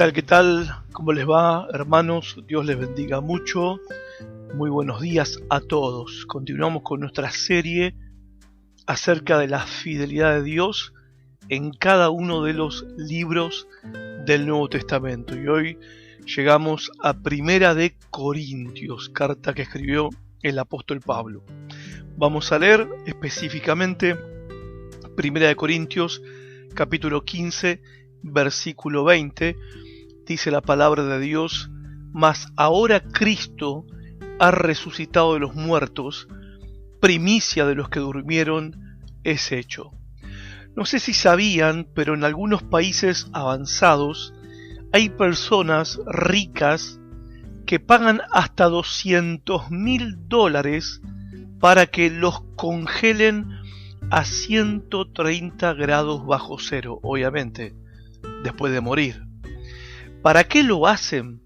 tal? ¿Qué tal? ¿Cómo les va, hermanos? Dios les bendiga mucho. Muy buenos días a todos. Continuamos con nuestra serie acerca de la fidelidad de Dios en cada uno de los libros del Nuevo Testamento. Y hoy llegamos a Primera de Corintios, carta que escribió el apóstol Pablo. Vamos a leer específicamente Primera de Corintios, capítulo 15, versículo 20. Dice la palabra de Dios: mas ahora Cristo ha resucitado de los muertos, primicia de los que durmieron es hecho. No sé si sabían, pero en algunos países avanzados hay personas ricas que pagan hasta $200.000 para que los congelen a 130 grados bajo cero, obviamente, después de morir. ¿Para qué lo hacen?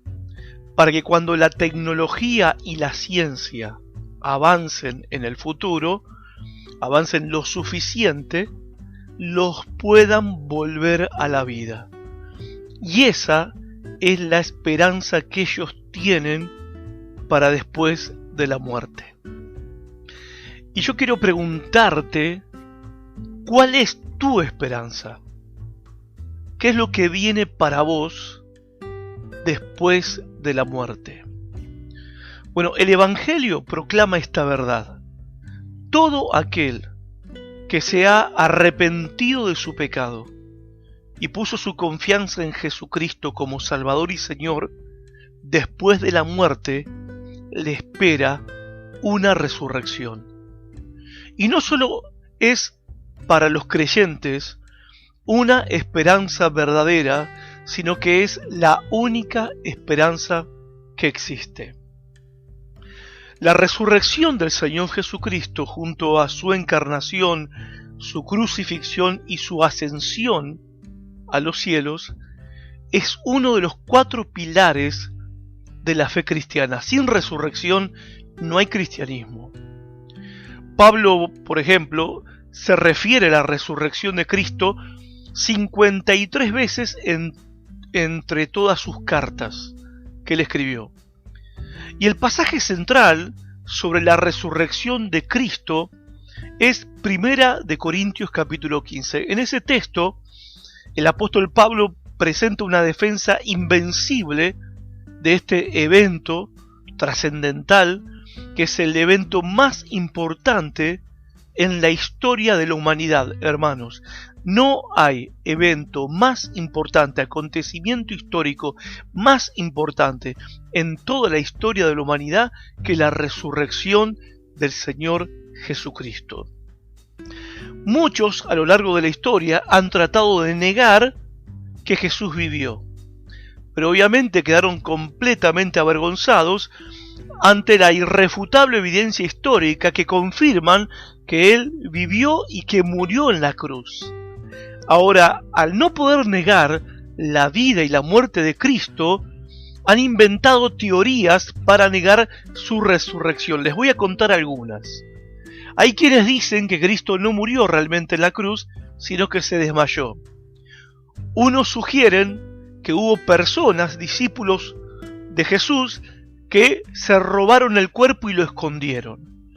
Para que cuando la tecnología y la ciencia avancen en el futuro, avancen lo suficiente, los puedan volver a la vida. Y esa es la esperanza que ellos tienen para después de la muerte. Y yo quiero preguntarte, ¿cuál es tu esperanza? ¿Qué es lo que viene para vos después de la muerte? Bueno, el Evangelio proclama esta verdad. Todo aquel que se ha arrepentido de su pecado y puso su confianza en Jesucristo como Salvador y Señor, después de la muerte le espera una resurrección. Y no solo es para los creyentes una esperanza verdadera, sino que es la única esperanza que existe. La resurrección del Señor Jesucristo, junto a su encarnación, su crucifixión y su ascensión a los cielos, es uno de los 4 pilares de la fe cristiana. Sin resurrección no hay cristianismo. Pablo, por ejemplo, se refiere a la resurrección de Cristo 53 veces entre todas sus cartas que él escribió. Y el pasaje central sobre la resurrección de Cristo es Primera de Corintios capítulo 15. En ese texto, el apóstol Pablo presenta una defensa invencible de este evento trascendental, que es el evento más importante en la historia de la humanidad, hermanos. No hay evento más importante, acontecimiento histórico más importante en toda la historia de la humanidad que la resurrección del Señor Jesucristo. Muchos a lo largo de la historia han tratado de negar que Jesús vivió, pero obviamente quedaron completamente avergonzados ante la irrefutable evidencia histórica que confirman que Él vivió y que murió en la cruz. Ahora, al no poder negar la vida y la muerte de Cristo, han inventado teorías para negar su resurrección. Les voy a contar algunas. Hay quienes dicen que Cristo no murió realmente en la cruz, sino que se desmayó. Unos sugieren que hubo personas, discípulos de Jesús, que se robaron el cuerpo y lo escondieron.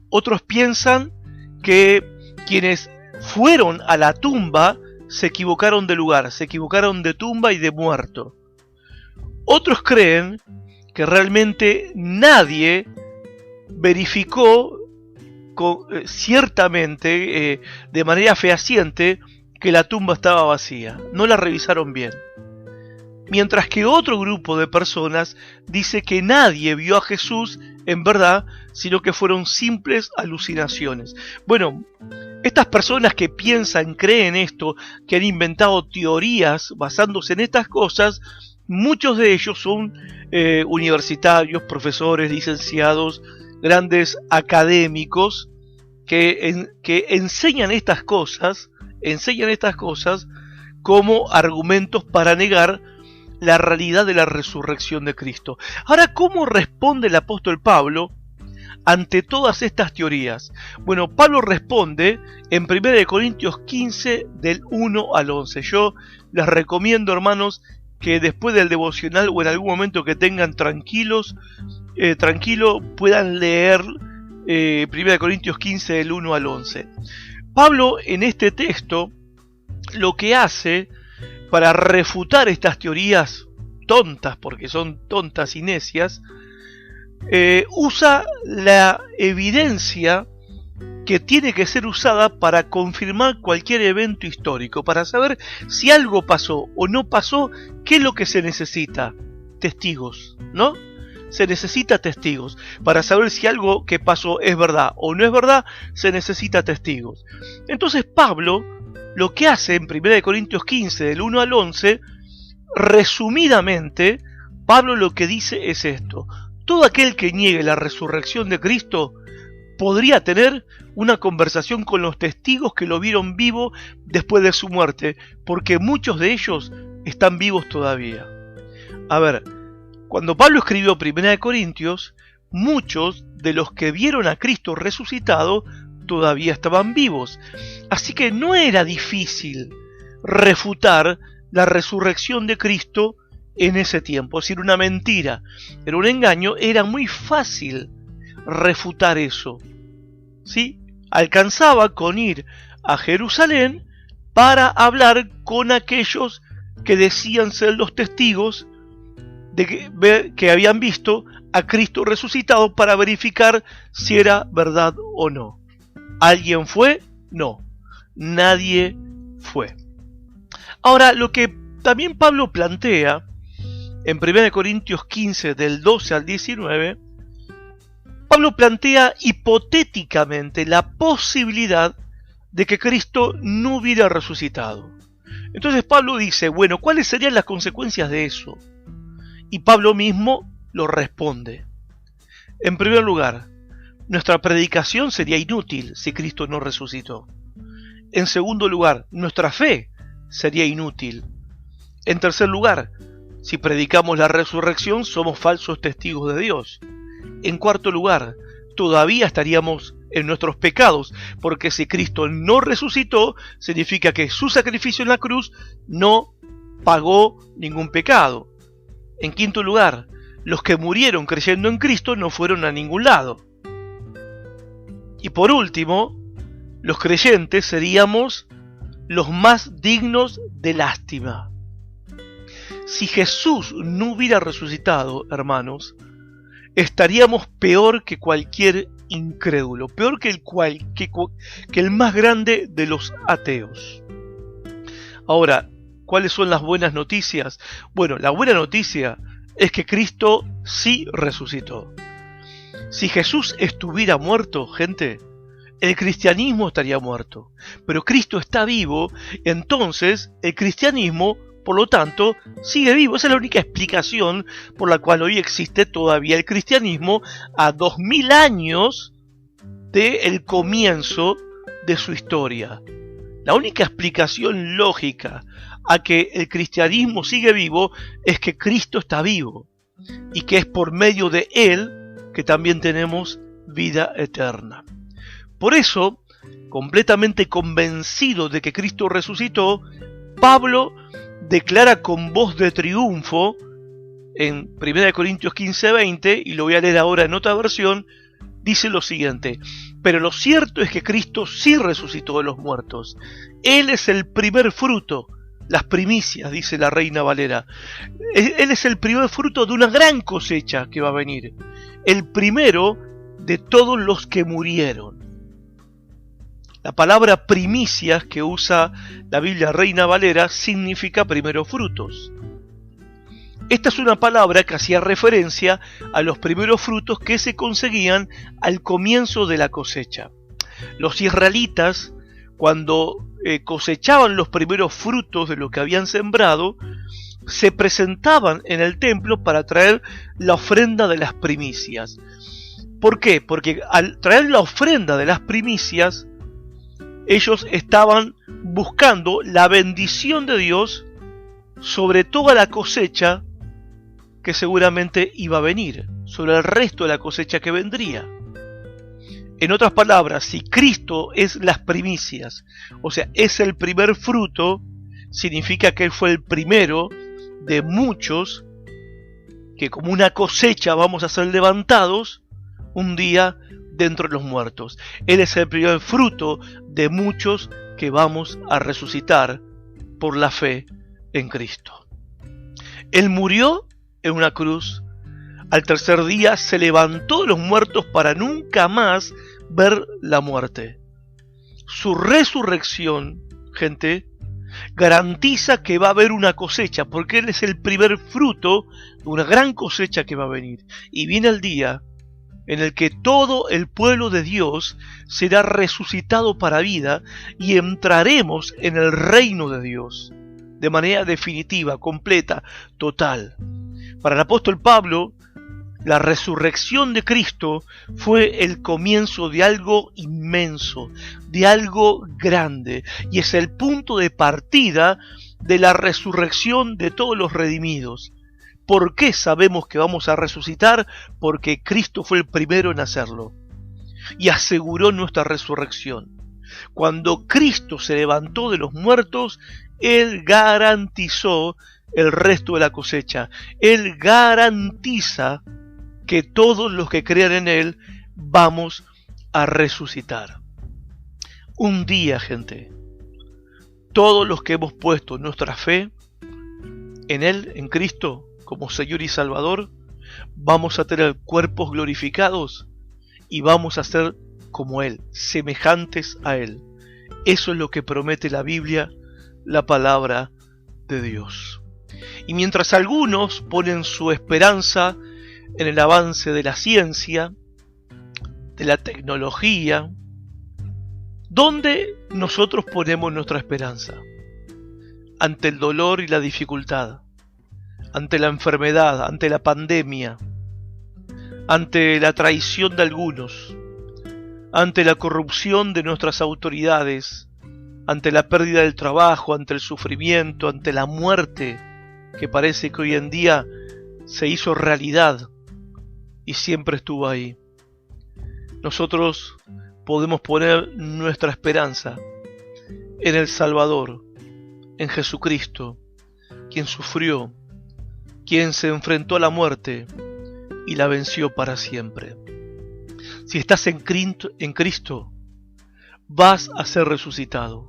Otros piensan que quienes fueron a la tumba se equivocaron de lugar, se equivocaron de tumba y de muerto. Otros creen que realmente nadie verificó ciertamente, de manera fehaciente, que la tumba estaba vacía. No la revisaron bien. Mientras que otro grupo de personas dice que nadie vio a Jesús en verdad, sino que fueron simples alucinaciones. Bueno, estas personas que piensan, creen esto, que han inventado teorías basándose en estas cosas, muchos de ellos son universitarios, profesores, licenciados, grandes académicos que enseñan estas cosas como argumentos para negar la realidad de la resurrección de Cristo. Ahora, ¿cómo responde el apóstol Pablo ante todas estas teorías? Bueno, Pablo responde en 1 Corintios 15 del 1 al 11. Yo les recomiendo, hermanos, que después del devocional o en algún momento que tengan tranquilo puedan leer 1 Corintios 15 del 1 al 11. Pablo en este texto lo que hace para refutar estas teorías tontas, porque son tontas y necias, usa la evidencia que tiene que ser usada para confirmar cualquier evento histórico, para saber si algo pasó o no pasó. ¿Qué es lo que se necesita? Testigos, ¿no? Se necesita testigos. Para saber si algo que pasó es verdad o no es verdad, se necesita testigos. Entonces Pablo lo que hace en 1 Corintios 15 del 1 al 11, resumidamente, Pablo lo que dice es esto: todo aquel que niegue la resurrección de Cristo podría tener una conversación con los testigos que lo vieron vivo después de su muerte, porque muchos de ellos están vivos todavía. A ver, cuando Pablo escribió 1 Corintios, muchos de los que vieron a Cristo resucitado todavía estaban vivos. Así que no era difícil refutar la resurrección de Cristo en ese tiempo. Si era una mentira, era un engaño, era muy fácil refutar eso. ¿Sí? Alcanzaba con ir a Jerusalén para hablar con aquellos que decían ser los testigos de que habían visto a Cristo resucitado, para verificar si era verdad o no. ¿Alguien fue? No, nadie fue. Ahora, lo que también Pablo plantea en 1 Corintios 15 del 12 al 19, Pablo plantea hipotéticamente la posibilidad de que Cristo no hubiera resucitado. Entonces Pablo dice, bueno, ¿cuáles serían las consecuencias de eso? Y Pablo mismo lo responde. En primer lugar, nuestra predicación sería inútil si Cristo no resucitó. En segundo lugar, nuestra fe sería inútil. En tercer lugar, si predicamos la resurrección, somos falsos testigos de Dios. En cuarto lugar, todavía estaríamos en nuestros pecados, porque si Cristo no resucitó, significa que su sacrificio en la cruz no pagó ningún pecado. En quinto lugar, los que murieron creyendo en Cristo no fueron a ningún lado. Y por último, los creyentes seríamos los más dignos de lástima. Si Jesús no hubiera resucitado, hermanos, estaríamos peor que cualquier incrédulo, peor que el más grande de los ateos. Ahora, ¿cuáles son las buenas noticias? Bueno, la buena noticia es que Cristo sí resucitó. Si Jesús estuviera muerto, gente, el cristianismo estaría muerto. Pero Cristo está vivo, entonces el cristianismo, por lo tanto, sigue vivo. Esa es la única explicación por la cual hoy existe todavía el cristianismo a 2000 años del comienzo de su historia. La única explicación lógica a que el cristianismo sigue vivo es que Cristo está vivo y que es por medio de Él que también tenemos vida eterna. Por eso, completamente convencido de que Cristo resucitó, Pablo declara con voz de triunfo en 1 Corintios 15:20, y lo voy a leer ahora en otra versión, dice lo siguiente: pero lo cierto es que Cristo sí resucitó de los muertos. Él es el primer fruto, las primicias, dice la Reina Valera. Él es el primer fruto de una gran cosecha que va a venir. El primero de todos los que murieron. La palabra primicias que usa la Biblia Reina Valera significa primeros frutos. Esta es una palabra que hacía referencia a los primeros frutos que se conseguían al comienzo de la cosecha. Los israelitas, cuando cosechaban los primeros frutos de lo que habían sembrado, se presentaban en el templo para traer la ofrenda de las primicias. ¿Por qué? Porque al traer la ofrenda de las primicias, ellos estaban buscando la bendición de Dios sobre toda la cosecha que seguramente iba a venir, sobre el resto de la cosecha que vendría. En otras palabras, si Cristo es las primicias, o sea, es el primer fruto, significa que Él fue el primero de muchos que como una cosecha vamos a ser levantados un día dentro de los muertos. Él es el primer fruto de muchos que vamos a resucitar por la fe en Cristo. Él murió en una cruz. Al tercer día se levantó de los muertos para nunca más ver la muerte. Su resurrección, gente, garantiza que va a haber una cosecha, porque Él es el primer fruto de una gran cosecha que va a venir. Y viene el día en el que todo el pueblo de Dios será resucitado para vida y entraremos en el reino de Dios de manera definitiva, completa, total. Para el apóstol Pablo, la resurrección de Cristo fue el comienzo de algo inmenso, de algo grande, y es el punto de partida de la resurrección de todos los redimidos. ¿Por qué sabemos que vamos a resucitar? Porque Cristo fue el primero en hacerlo y aseguró nuestra resurrección. Cuando Cristo se levantó de los muertos, Él garantizó el resto de la cosecha. Él garantiza que todos los que crean en Él vamos a resucitar. Un día, gente, todos los que hemos puesto nuestra fe en Él, en Cristo, como Señor y Salvador, vamos a tener cuerpos glorificados y vamos a ser como Él, semejantes a Él. Eso es lo que promete la Biblia, la palabra de Dios. Y mientras algunos ponen su esperanza en el avance de la ciencia, de la tecnología, ¿dónde nosotros ponemos nuestra esperanza? Ante el dolor y la dificultad, ante la enfermedad, ante la pandemia, ante la traición de algunos, ante la corrupción de nuestras autoridades, ante la pérdida del trabajo, ante el sufrimiento, ante la muerte, que parece que hoy en día se hizo realidad y siempre estuvo ahí. Nosotros podemos poner nuestra esperanza en el Salvador, en Jesucristo, quien sufrió, quien se enfrentó a la muerte y la venció para siempre. Si estás en Cristo, vas a ser resucitado,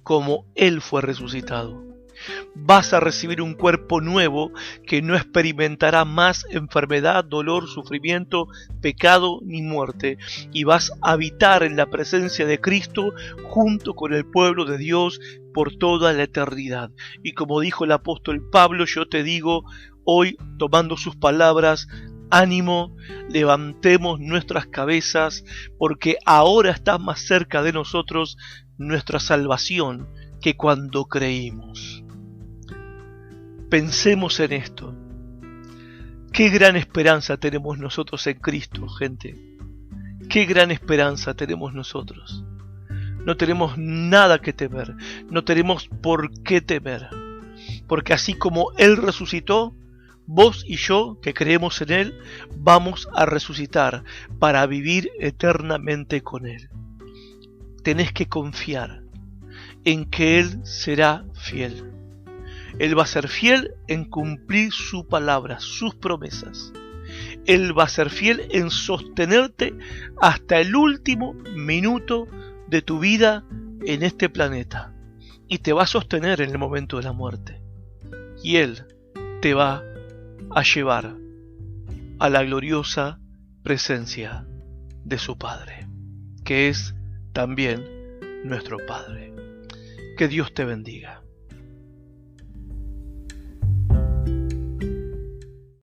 como Él fue resucitado. Vas a recibir un cuerpo nuevo que no experimentará más enfermedad, dolor, sufrimiento, pecado ni muerte. Y vas a habitar en la presencia de Cristo junto con el pueblo de Dios por toda la eternidad. Y como dijo el apóstol Pablo, yo te digo hoy, tomando sus palabras, ánimo, levantemos nuestras cabezas, porque ahora está más cerca de nosotros nuestra salvación que cuando creímos. Pensemos en esto. Qué gran esperanza tenemos nosotros en Cristo, gente. Qué gran esperanza tenemos nosotros. No tenemos nada que temer, no tenemos por qué temer, porque así como Él resucitó, vos y yo, que creemos en Él, vamos a resucitar para vivir eternamente con Él. Tenés que confiar en que Él será fiel. Él va a ser fiel en cumplir su palabra, sus promesas. Él va a ser fiel en sostenerte hasta el último minuto de tu vida en este planeta. Y te va a sostener en el momento de la muerte. Y Él te va a llevar a la gloriosa presencia de su Padre, que es también nuestro Padre. Que Dios te bendiga.